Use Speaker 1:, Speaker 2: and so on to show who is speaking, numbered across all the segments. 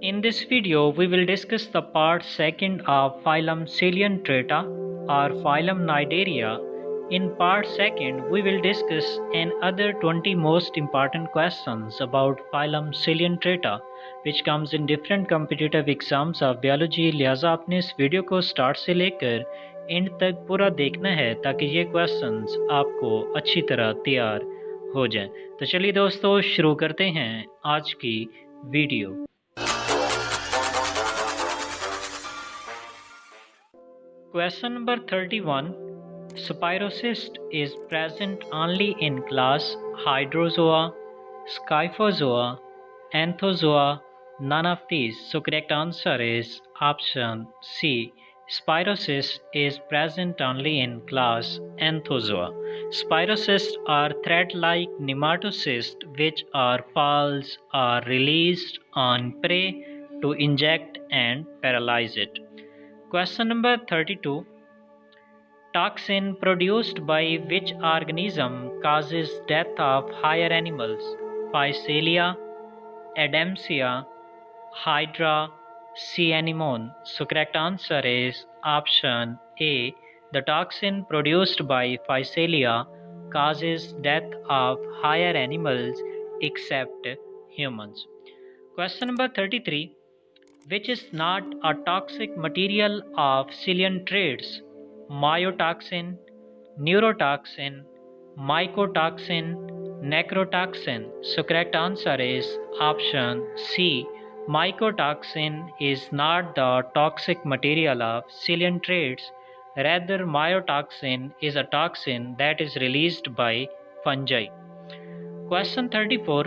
Speaker 1: In this video, we will discuss the part 2nd of phylum Coelenterata or phylum Cnidaria. In part 2nd, we will discuss another 20 most important questions about phylum Coelenterata, which comes in different competitive exams of biology. लिहाजा आपने इस video को start से लेकर and तक पूरा देखना है ताकि ये क्वेश्चंस आपको अच्छी तरह तैयार हो जाएं। तो चलिए दोस्तों शुरू करते हैं आज की video. Question number 31. Spirocyst is present only in class Hydrozoa, Scyphozoa, Anthozoa, none of these. So correct answer is option C. Spirocyst is present only in class Anthozoa. Spirocysts are thread-like nematocysts which are falls or released on prey to inject and paralyze it. Question number 32. Toxin produced by which organism causes death of higher animals? Physalia, Adamsia, Hydra, C. anemone. So correct answer is option A. The toxin produced by Physalia causes death of higher animals except humans. Question number 33. Which is not a toxic material of coelentrates? Myotoxin, neurotoxin, mycotoxin, necrotoxin. So correct answer is option C. Mycotoxin is not the toxic material of coelentrates. Rather, myotoxin is a toxin that is released by fungi. Question 34.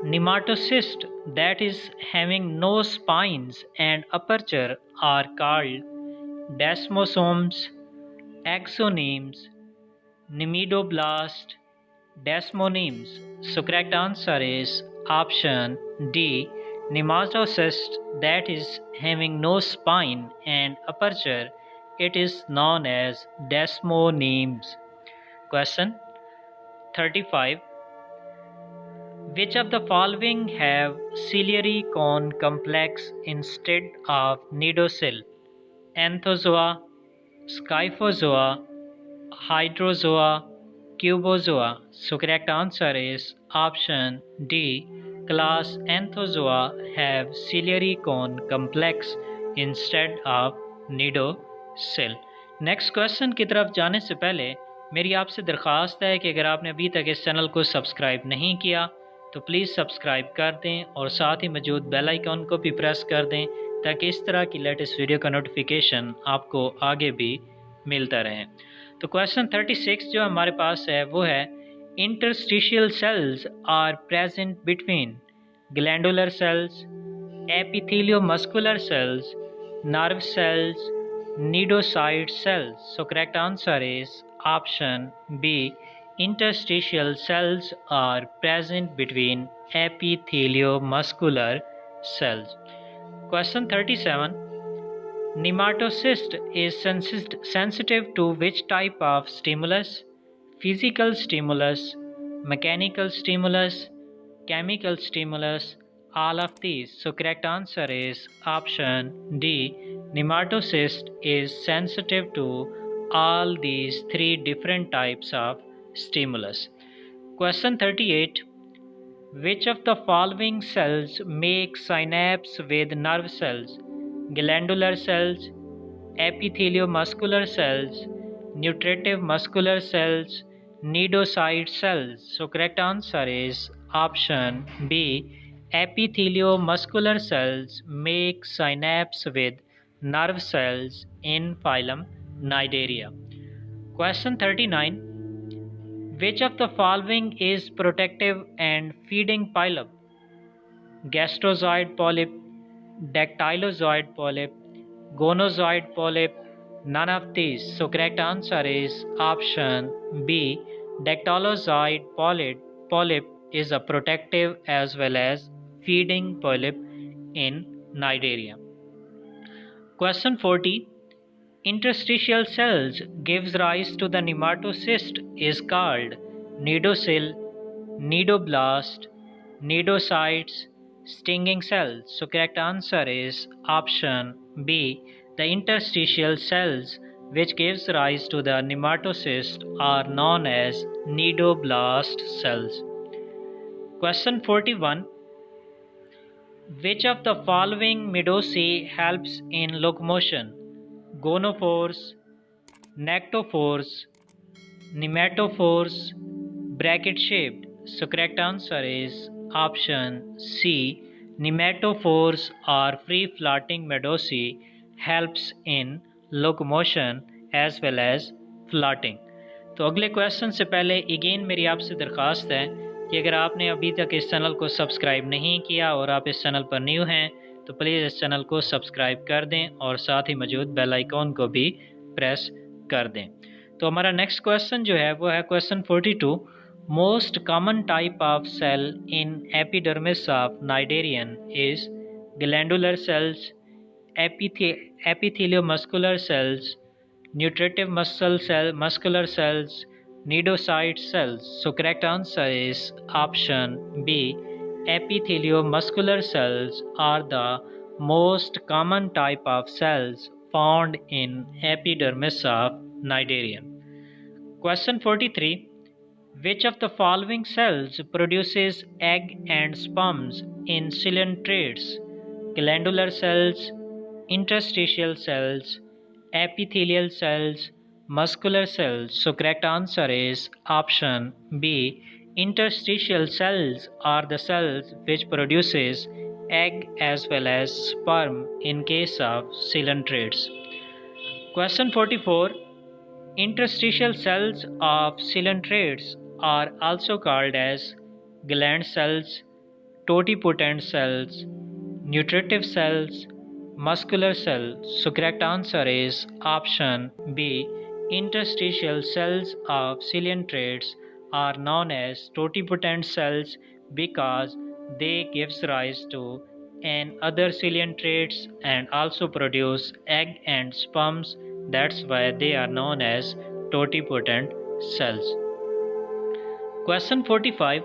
Speaker 1: Nematocysts that is having no spines and aperture are called desmosomes, axonemes, nemidoblast, desmonemes. So correct answer is option D. Nematocyst that is having no spine and aperture, it is known as desmonemes. Question 35. Which of the following have ciliary cone complex instead of nidocyl? Anthozoa, Scyphozoa, Hydrozoa, Cubozoa. So correct answer is option D. Class Anthozoa have ciliary cone complex instead of nidocyl. Next question की तरफ जाने से पहले मेरी आपसे दरख्वास्त है कि अगर आपने अभी तक इस चैनल को सब्सक्राइब नहीं किया तो प्लीज़ सब्सक्राइब कर दें और साथ ही मौजूद बेल आइकन को भी प्रेस कर दें ताकि इस तरह की लेटेस्ट वीडियो का नोटिफिकेशन आपको आगे भी मिलता रहे। तो क्वेश्चन 36 जो हमारे पास है वो है interstitial cells are present between glandular cells, epitheliomuscular cells, nerve cells, cnidocyte cells. So correct answer is option B. Interstitial cells are present between epitheliomuscular cells. Question 37. Nematocyst is sensitive to which type of stimulus? Physical stimulus, mechanical stimulus, chemical stimulus, all of these. So correct answer is option D. Nematocyst is sensitive to all these three different types of stimulus. Question 38. Which of the following cells make synapse with nerve cells? Glandular cells, epitheliomuscular cells, nutritive muscular cells, nidocyte cells. So correct answer is option B. Epitheliomuscular cells make synapse with nerve cells in phylum Cnidaria. Question 39. Which of the following is protective and feeding polyp? Gastrozoid polyp, dactylozoid polyp, gonozoid polyp, none of these. So correct answer is option B. Dactylozoid polyp is a protective as well as feeding polyp in Cnidaria. Question 40. Interstitial cells gives rise to the nematocyst is called nidocyl, nidoblast, nidocytes, stinging cells. So correct answer is option B. The interstitial cells which gives rise to the nematocyst are known as cnidoblast cells. Question 41. Which of the following medusae helps in locomotion? Gonophores, nectophores, nematophores, bracket shaped. So correct answer is option C. Nematophores are free floating medusae helps in locomotion as well as floating. तो अगले question से पहले again मेरी आपसे दरख्वास्त है कि अगर आपने अभी तक इस चैनल को सब्सक्राइब नहीं किया और आप इस चैनल पर न्यू हैं तो प्लीज़ इस चैनल को सब्सक्राइब कर दें और साथ ही मौजूद बेल आइकॉन को भी प्रेस कर दें। तो हमारा नेक्स्ट क्वेश्चन जो है वो है question 42। Most common type of cell in epidermis of cnidarian is glandular cells, epitheliomuscular cells, nutritive muscular cells, cnidocyte cells. So correct answer is option B. Epitheliomuscular cells are the most common type of cells found in epidermis of cnidarian. Question 43. Which of the following cells produces egg and sperms in ciliatrates? Glandular cells, interstitial cells, epithelial cells, muscular cells. So correct answer is option B. Interstitial cells are the cells which produces egg as well as sperm in case of ciliatrates. Question 44. Interstitial cells of ciliatrates are also called as gland cells, totipotent cells, nutritive cells, muscular cells. So correct answer is option B. Interstitial cells of ciliatrates are known as totipotent cells because they gives rise to and other ciliatrates and also produce egg and sperms. That's why they are known as totipotent cells. Question 45.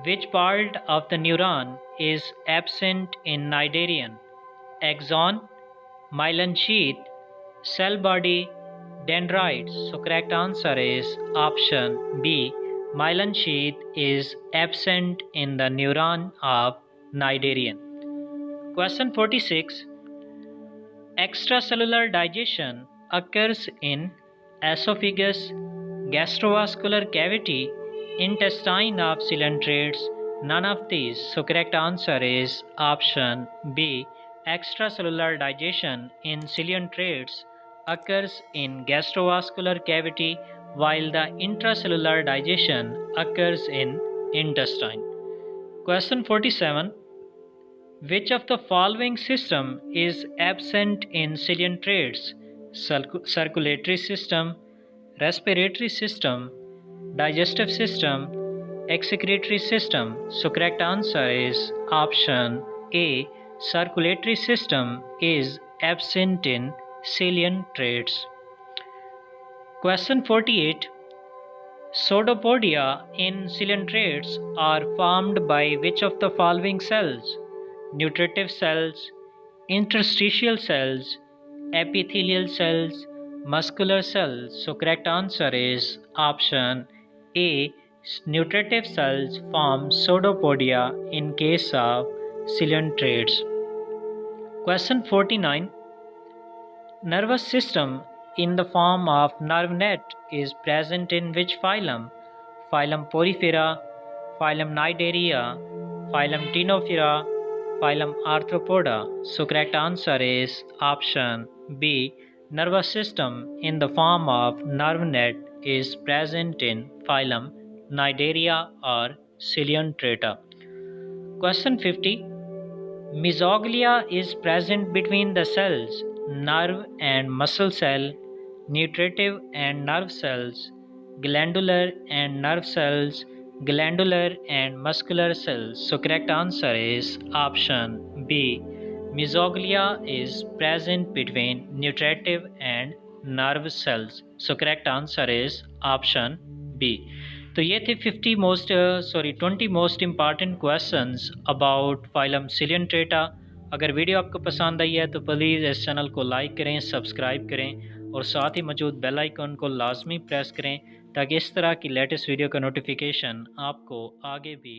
Speaker 1: Which part of the neuron is absent in cnidarian? Axon, myelin sheath, cell body, dendrites. So correct answer is option B. Myelin sheath is absent in the neuron of cnidarian. Question 46. Extracellular digestion occurs in esophagus, gastrovascular cavity, intestine of ciliatrates, none of these. So correct answer is option B. Extracellular digestion in ciliatrates occurs in gastrovascular cavity while the intracellular digestion occurs in intestine. Question 47. Which of the following system is absent in ciliatrates? Circulatory system, respiratory system, digestive system, excretory system. So correct answer is option A. Circulatory system is absent in ciliatrates. Question 48. Pseudopodia in ciliatrates are formed by which of the following cells? Nutritive cells, interstitial cells, epithelial cells, muscular cells. So correct answer is option A. Nutritive cells form pseudopodia in case of ciliatrates. Question 49. Nervous system in the form of nerve net is present in which phylum? Phylum Porifera, phylum Cnidaria, phylum Ctenophora, phylum Arthropoda. So correct answer is option B. Nervous system in the form of nerve net is present in phylum Cnidaria or Ciliatrata. Question 50. Mesoglea is present between the cells nerve and muscle cell, nutritive and nerve cells, glandular and nerve cells, glandular and muscular cells. So correct answer is option B. Mesoglea is present between nutritive and nerve cells. So correct answer is option B. तो ये थे 20 most important questions about phylum Coelenterata. अगर video आपको पसंद आई है तो please इस channel को लाइक करें, सब्सक्राइब करें और साथ ही मौजूद बेल आइकन को लाजमी प्रेस करें ताकि इस तरह की लेटेस्ट वीडियो का नोटिफिकेशन आपको आगे भी